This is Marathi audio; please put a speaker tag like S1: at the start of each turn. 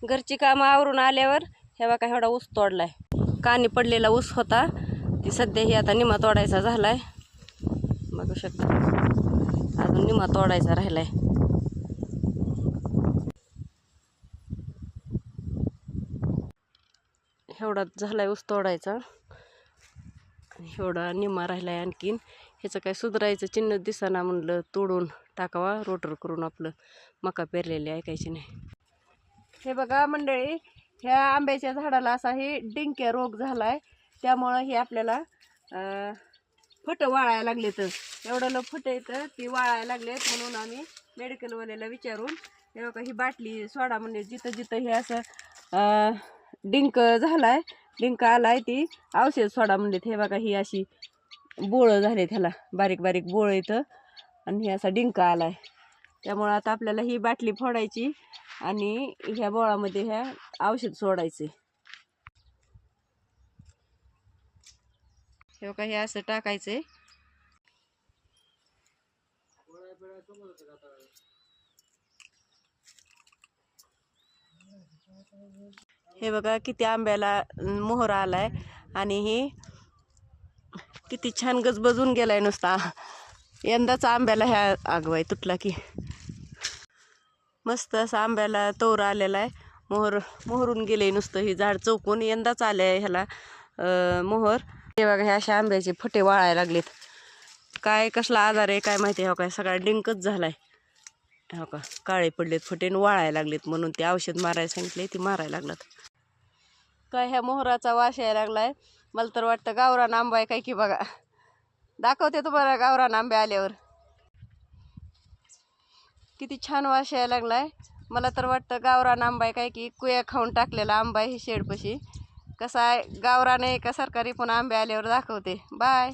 S1: घरची कामं आवरून आल्यावर हे बघा एवढा ऊस तोडलाय. कानी पडलेला ऊस होता ती सध्या ही आता निमा तोडायचा झालाय. बघू शकता अजून निमा तोडायचा राहिलाय. एवढा झालाय ऊस तोडायचा, एवढा निमा राहिलाय. आणखीन ह्याचं काय सुधारायचं चिन्ह दिसेना, म्हणलं तोडून टाकावा, रोटर करून आपलं मका पेरलेली ऐकायची नाही. हे बघा मंडळी, ह्या आंब्याच्या झाडाला असा हे डिंक्या रोग झालाय, त्यामुळं हे आपल्याला फटं वाळायला लागले. तर एवढं फटं येतं ती वाळायला लागलेत, म्हणून आम्ही मेडिकलवाल्याला विचारून हे बघा ही बाटली सोडा, म्हणजे जिथं जिथं हे असं डिंक झालाय, डिंक आलाय, ती औषध सोडा म्हणलेत. हे बघा ही अशी बोळं झाले, त्याला बारीक बारीक बोळं येतं आणि हे असा डिंक आलाय. त्यामुळं आता आपल्याला ही बाटली फोडायची आणि ह्या बोळामध्ये ह्या औषध सोडायचे. हे बघा हे असं टाकायचंय. हे बघा किती आंब्याला मोहर आलाय आणि हे किती छान गजबजून गेलाय नुसता. यंदाचा आंब्याला ह्या आगवाय तुटला की मस्त असा आंब्याला तोर आलेला आहे. मोहरून गेले नुसतं हे झाड चौकून. यंदाच आलंय ह्याला मोहर. हे बघा हे अशा आंब्याचे फटे वाळायला लागलेत. काय कसला आजार आहे काय माहिती. हो काय सगळा डिंकच झालाय. हो का काळे पडलेत फटे वाळायला लागलेत, म्हणून ते औषध मारायला सांगितले, ती मारायला लागलात. काय ह्या मोहराचा वास यायला लागलाय. मला तर वाटतं गावरान आंबा आहे काय की. बघा दाखवते तुम्हाला गावरान आंबे आल्यावर. किती छान वास यायला लागलाय. मला तर वाटतं गावरान आंबा आहे काय की, कुया खाऊन टाकलेला आंबा आहे. हे शेडपशी कसा आहे, गावरान आहे का सरकारी, पण आंबे आल्यावर दाखवते. बाय.